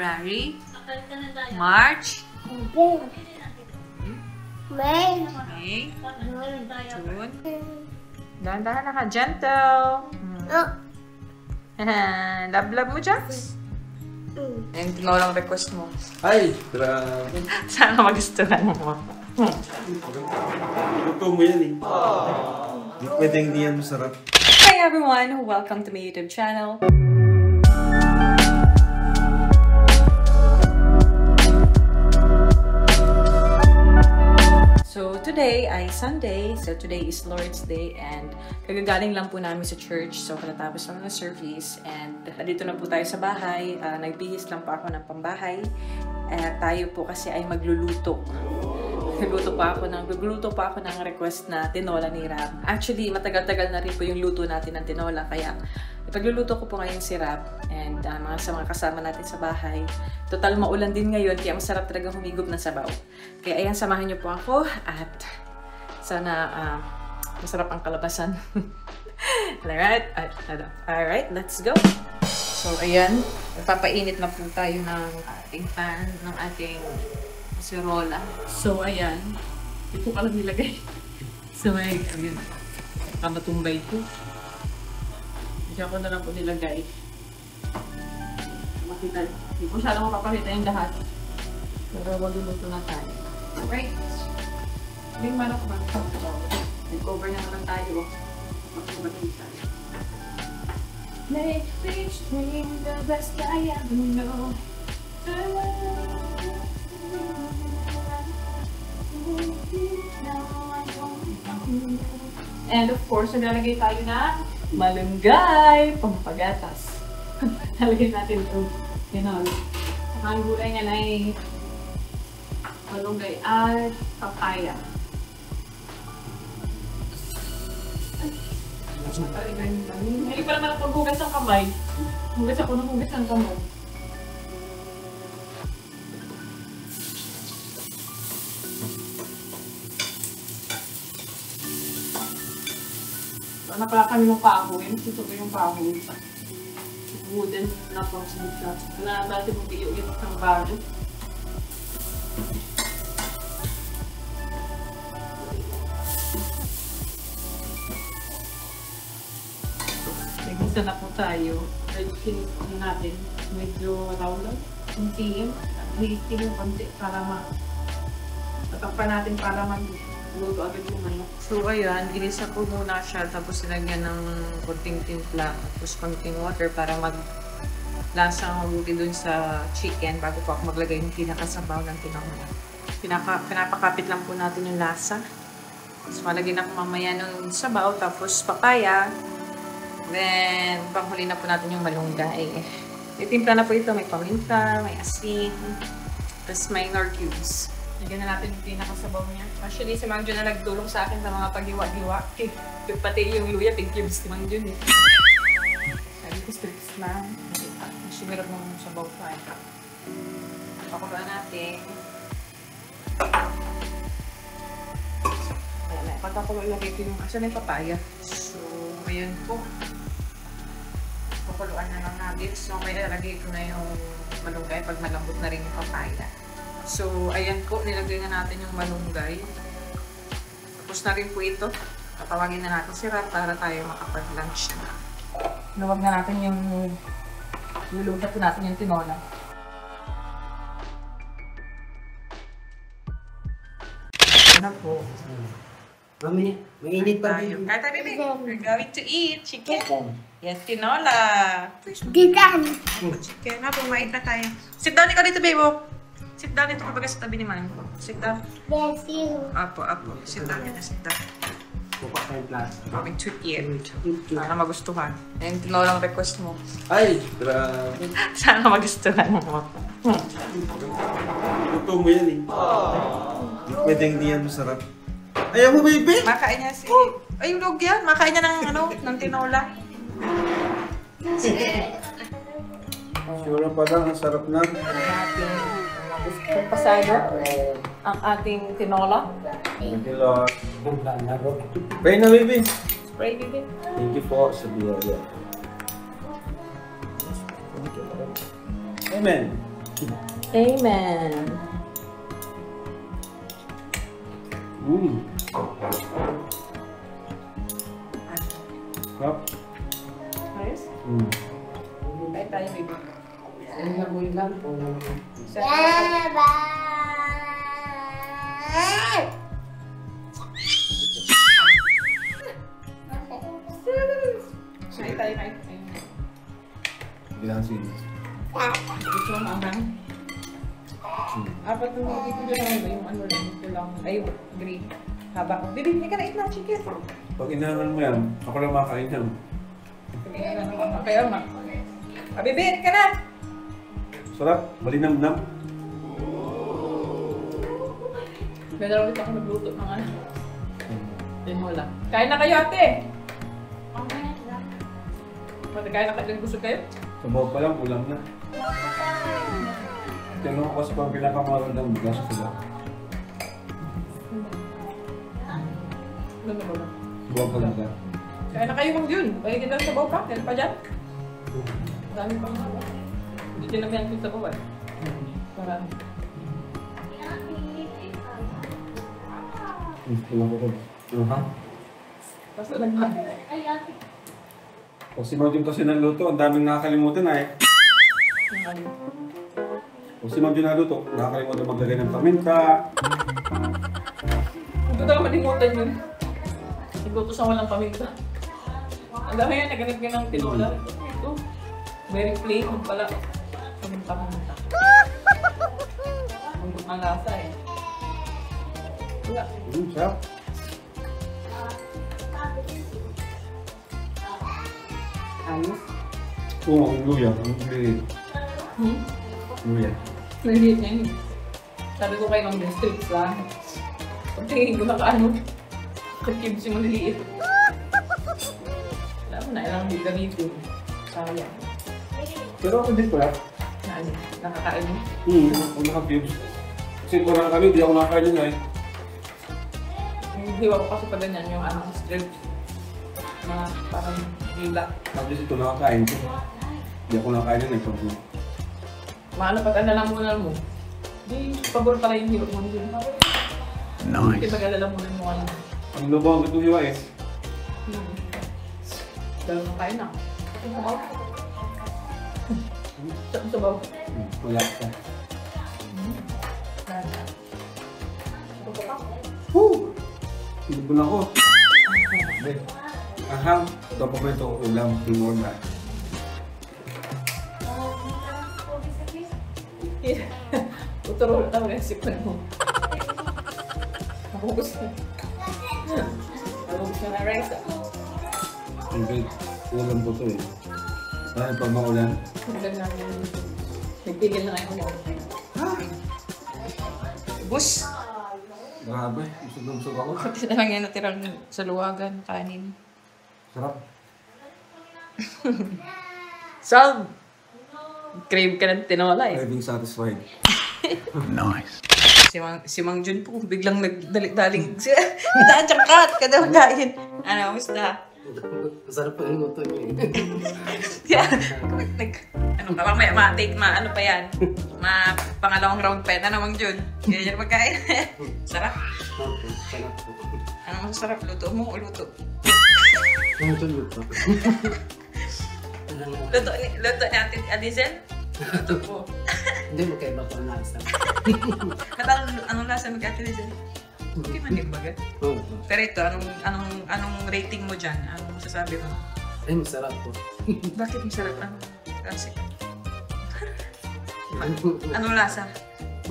February, March, May, June. Dahan-dahan na ka, gentle. Love mo, Jax? Yung tinolang request mo. Ay, grabe. Sana magustuhan mo. Luto mo yan eh. Hindi pwedeng di yan masarap. Hi everyone! Welcome to my YouTube channel. So today ay Sunday, so today is Lord's Day and kagagaling lang po namin sa church, so katatapos lang ng service and dito na po tayo sa bahay, nagbihis lang po ako ng pambahay at tayo po kasi ay magluluto. Nagluluto pa ako ng request na tinola ni Rab. Actually, matagal-tagal na rin po yung luto natin ng tinola. Kaya, ipagluluto ko po ngayon si Rab and sa mga kasama natin sa bahay. Total, maulan din ngayon, kaya masarap talaga humigop ng sabaw. Kaya ayan, samahan niyo po ako at sana masarap ang kalabasan. Alright, let's go! So, ayan, papainit na po tayo ng ating pan, ng ating kaserola. So, ayan. Ito ka lang nilagay. So, ayan. Kamatumbay ko. Diyan ko na lang po nilagay. Makita. Hindi ko siya lang mapapakita yung lahat. Pero magluluto na tayo. Alright. Hindi manok ba? Nag-cover na naman tayo. Magpapalit tayo. Make this dream the best I ever know. And of course, naglalagay tayo na malunggay, pampagatas. Nalagay natin ito. Ganon. Ang gulay niya ay malunggay at papaya. Hindi pa naman ako maghugas ng kamay. Hugas ako ng hugas ng kamay. Wala pala kami ng kahoy. Gusto ko yung kahoy. Wooden na pang siya. Wala na natin mag-iulit ng bago. Nagisa na po tayo. Nagsinig natin. Medyo raw lang. Kuntiin. Nagsinig yung konti para matakpan natin para luto agad yung manok. So, ayan, ginisa ko muna siya, tapos nilagyan ng konting timpla, tapos konting water para mag-lasang mabuti dun sa chicken bago po ako maglagay ng pinakasabaw ng tinola. Pinapakapit lang po natin yung lasa. So, malagyan ako mamaya ng sabaw, tapos papaya. Then, panghuli na po natin yung malunggay. Itimpla na po ito, may paminta, may asin, tapos may nor cubes. Lagyan na natin yung pinakasabaw niya. Actually, si Mang Jun na nagtulong sa akin sa mga paghiwa-hiwa. Pati yung luya, pig-cubes ni Mang Jun eh. Sabi ko, strips na. Sumirap ng sabaw pa eh. Pakulaan natin. Ayan na. Pagkakulo ilagay ko yung asa na yung papaya. So, ngayon po. Pakuluan na lang natin. So, may ilagay ko na yung malunggay pag malambot na rin yung papaya. So, ayan po, nilagay na natin yung malunggay. Tapos na rin po ito. Tatawagin na natin si Rab para tayo makapag-lunch na. Luwag na natin yung luluto po natin yung tinola. Ano po? Mami, mainit pa tayo. Kaya tayo, baby. We're going to eat chicken. Yes, tinola. Chicken. Chicken. Na, pumain na tayo. Sit down ikaw dito, baby. Sit down ito kapag sa tabi ni Manny. Sit down. Bless you. Apo. Sit down yan. Sit down. Pupa ka yung plastic. May to eat. Sana magustuhan. Yung tinolang request mo. Ay, grabe. Sana magustuhan mo. Luto mo yan eh. Hindi pwedeng di yan masarap. Ayaw mo, baby? Makain niya si... Ay, yung log yan. Makain niya ng tinola. Sure pa lang, ang sarap na. Pasado ang ating tinola. Thank you, Lord. Pray na, baby. Spray, baby. Thank you po sa biyaya. Amen. Amen. Sarap. Ayos? Kahit tayo, baby. Ano na mo lang? Kahit tayo, kahit tayo. Ilang sili. Gusto mo mamang? Apat na mga dito lang ba yung ano lang, ito lang, ay, green. Haba ko. Bibi, hindi ka na eat na chicken. Pag inaangan mo yan, ako lang makain yan. Kaya ma. Bibi, eat ka na! Sarap. Malinam-nam. Meron ulit ako nagluto ng ano. Tinola. Kain na kayo, ate! Kain na kayo, gusto kayo? Sabaw pa lang, ulam na. Tinanong ko kasi pang pinakamaroon ng bigas sila. Ano ba ba? Sabaw pa lang ka. Kaya na kayo mag yun. Pagiging lang sa bawah pa. Kaya pa dyan. Dami pang mga. Hindi din namin ang sa bawah. Parang. Ilang ko ko. Basta lang ba? Pag si Ma'am Jun kasi naluto, ang daming nakakalimutan na eh. Pag si Ma'am Jun naluto, nakakalimutan maglagay ng paminta. Ito talaga malimutan yun. Nagluto sa walang paminta. Ang dami yan, naganap ka ng tinola. Ito. Very plain. Yung pala. Paminta. Ang lasa eh. Wala. Sarap. Ayos. Oo, ang luya. Ang luya. Luya. Naliit niya yun. Sabi ko kayo ng strips lang. Pag tingin ko nakaano, kakib si maliliit. Alam mo na, ilang hindi ganito. Sayang. Pero ako din pala. Nakakain mo. Kung naka-cubes. Kasi parang kami, di ako nakakain yun eh. Yung hiwa ko kasi pa ganyan yung ano, strips. Na parang hila. Tapos ito nakakain ko. Di ako nakakain yun eh. Pag Maano pag alalamunan mo. Di, pabor pala yung hiwa mo dun. Nice. Kasi pag alalamunan mo ano. ang lubang ito hiwa eh. Dahil kain na. Sabaw. Wala ka. Woo! Tinipon ako. Ahang, tapos ko ito ulam, tinola. Uturo na ang recipe mo. Nabubos na. Nabubos na na rice. Ang great, ulam ko ito eh. Dahil pag maulan, Ulan na yun. Nagpigil na ngayon ako. Bus! grabe, usog ako. Kasi na lang yan natirang sa luwagan, kanin. Sarap. Sal! Crave ka ng tinola eh. Craving satisfied. Nice. Si Mang Jun po, biglang nagdalik-dalik siya. Natsangkat ka daw kain. Ano, musta? Masarap po yung luto niyo. Ano ka, mamaya ma-take, ano pa yan? Pangalawang round pa yan. Ano, Mang Jun? Ganyan magkain. Sarap. Sarap po. Ano masarap? Luto mo o luto? Luto, luto. Luto natin, Alizel? Luto po. Hindi mo kayo ba po ang lasa? Anong lasa mo kay Alizel? Okay man din bagat. Oo. Pero ito, anong rating mo dyan? Anong masasabi mo? Ay, masarap po. Bakit masarap? Kasi, anong lasa?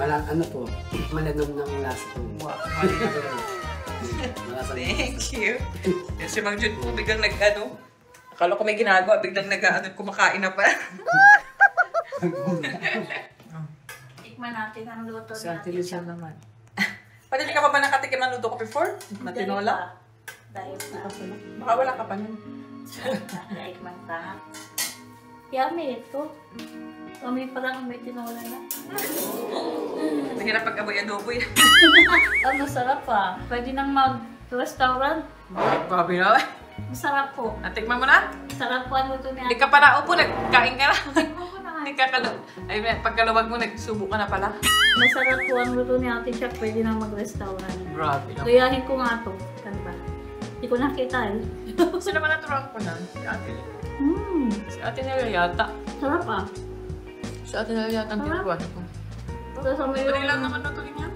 Ano po, malanom ng lasa po. Wow. Malasa ng Thank you. Si Mang Jun po, biglang nag-ano. Akala ko may ginagawa, biglang kumakain na pa. Tikman natin ang luto Si Ate Lizelle naman. Pwede ka pa ba nakatikim ng luto ko before? Na tinola? Dahil na. Baka wala ka pa nun. Tikman ka. Yummy ito. Kami pa lang may tinola na. Mahirap pag-aboy adobo yan. Masarap ah. Pwede nang mag-restaurant. Grabe na. Masarap po. Natikman mo na? Masarap po ang luto niya. Hindi ka pa naupo, nagkain ka na. Tikman ko na Ay, pagkalawag mo, nagsubo ka na pala. Masarap po ang luto ni Ate Chuck. Pwede na mag-restaurant. Grabe naman. Gayahin ko nga to. Saan ba? Hindi ko nakita eh. Sino naman naturuan ko na? Si Ate. Si Ate Nela yata. Sarap ah. Si Ate Nela yata ang tinuruan ko. Dasama yung... Pwede lang naman natuloy niya.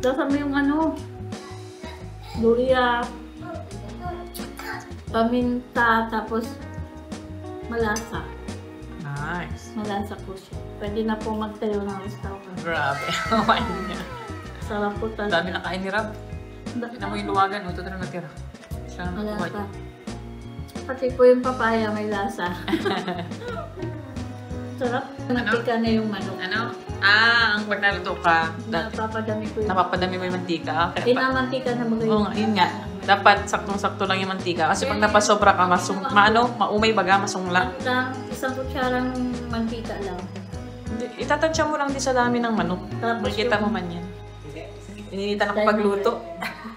Dasama yung ano. Luya. Paminta. Tapos malasa. Nice. Malasa po siya. Pwede na po magtayo ng restaurant. Grabe. Kawain niya. Sarap po talaga. Dami na kain ni Rab. Tignan mo yung luwagan. Ito na natira. Siya na Malasa. Pati po yung papaya may lasa. Sarap. Mantika na yung manok. Ano? Ang pag naluto ka, Napapadami ko yung... napapadami mo yung mantika. Pinamantika na bagay. Oo nga, yun nga. Dapat saktong-sakto lang yung mantika. Kasi pag napasobra ka, maumay baga, masungla. Isang kutsarang mantika lang. Itatansya mo lang din sa dami ng manok. Tapos Makikita mo man yan. Ininitan ako pagluto.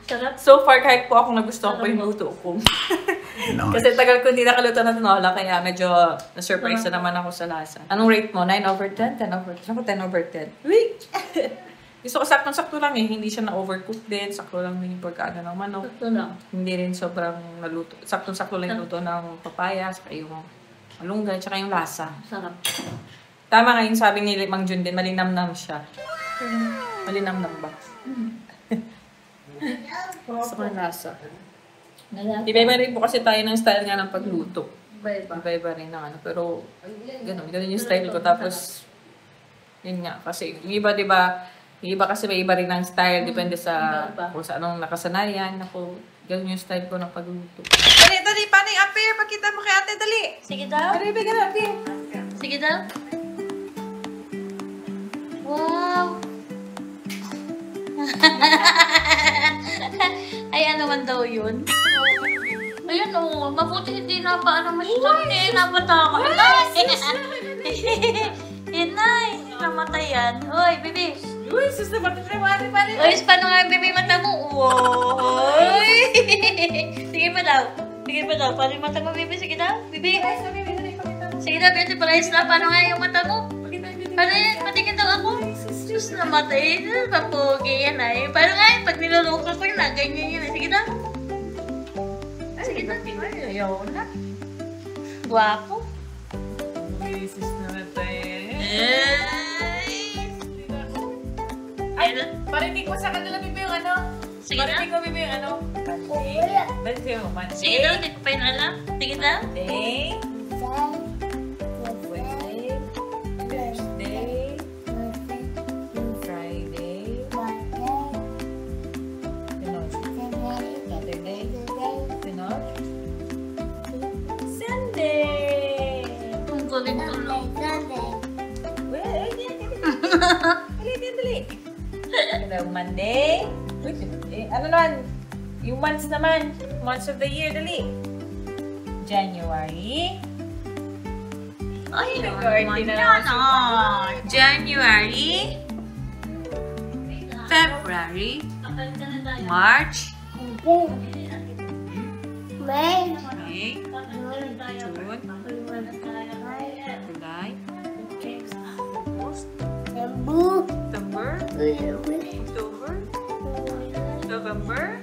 Sarap. So far, kahit po ako nagustuhan ko yung luto ko. Kasi tagal ko hindi nakaluto na tinola, kaya medyo na-surprise na naman ako sa lasa. Anong rate mo? 9 over 10? 10 over 10? Ako 10 over 10. Wait! Gusto ko saktong-sakto lang eh. Hindi siya na-overcook din. Sakto lang din yung pagkaano ng manok. Sakto lang. Hindi rin sobrang naluto. Saktong-sakto lang yung luto ng papaya, saka yung malunggay, saka yung lasa. Sarap. Tama nga yung sabi ni Mang Jun din, malinamnam siya. Malinamnam ba? Gusto ko yung lasa. Iba-iba rin po kasi tayo ng style nga ng pagluto. Iba-iba rin ng ano. Pero, ganun yung style ko. Tapos, yun nga. Kasi, yung iba, diba, yung iba kasi may iba rin ng style. Depende sa kung sa anong nakasanayan. Ako, ganun yung style ko ng pagluto. Dali, paano yung appear? Pakita mo kay ate, dali. Sige daw. Dali, bigyan na, appear. Sige daw. Wow! Ay, ano man daw yun? Ayun o, mabuti hindi na pa ano masyadong hindi napataka. Inay, namatay yan. Uy, baby. Uy, sus na pati. Uy, paano nga yung baby mata mo? Uy! Sige pa daw. Sige pa daw. Paano yung mata mo, baby? Sige daw. Baby. Sige daw, beauty palayas na. Paano nga yung mata mo? Paano yan? Patingin daw ako. Sus, namatay. Papugi yan ay. Paano nga yun? Pag niluluka ko yun, ganyan yun. Sige daw. Sige daw. Ayaw na. Guwapo. Uy, sus na natin. Ay, Parinig mo sa kanila, Bibi, yung ano? sige daw. Parinig mo, Bibi, yung ano? Monday. Monday. Sige daw, hindi ko pa yun alam. Sige daw. Monday. Wednesday. Thursday. Friday. Saturday. Sunday. Ang galing tulong. Well, dali. Monday. Ano naman? Yung months naman. Months of the year, dali. January. Ay, January. February. March. May. June. July. August. September. October. November.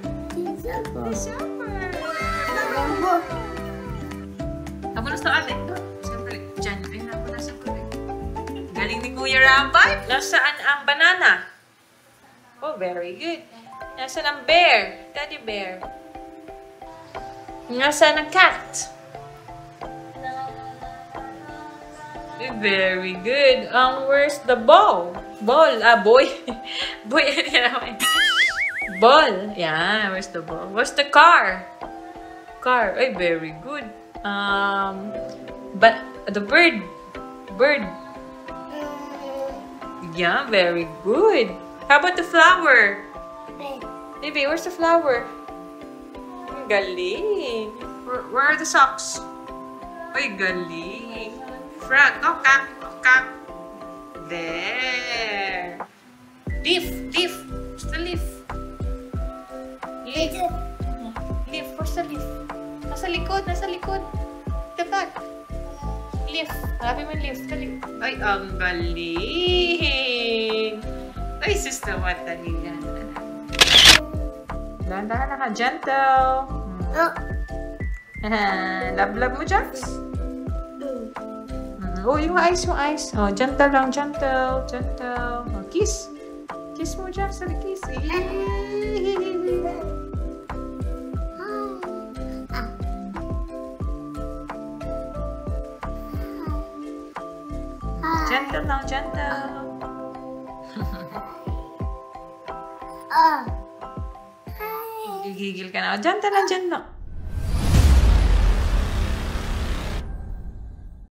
December. Ako na sa ate. Siyempre, dyan. Ay, naku, nasa ko. Galing ni Kuya Rampay. Nasaan ang banana? Oh, very good. Nasaan ang bear? Teddy bear. Nasaan ang cat? Very good. Where's the ball? Ball. Boy. Boy, ano yan naman? Ball. Yeah, where's the ball? Where's the car? Car. Ay, very good. But the bird. Bird. Yeah, very good. How about the flower? Baby, where's the flower? Galing. Where are the socks? Ay, galing. Frog. Oh, cock. There. Leaf. Where's the leaf? Leaf. Where's the leaf? Nasa likod. The back. lift. Hanapin mo yung lift. Dali. Ay, ang galing. Ay, sis naman. Dali yan. Dahan-dahan na ka. Gentle. Love mo, Jax? Oh, yung eyes, yung eyes. Oh, gentle lang, gentle, gentle. Oh, kiss. Kiss mo, Jax. Sorry, kiss. Gentle lang, gentle. Gigigil ka na. Gentle lang, gentle.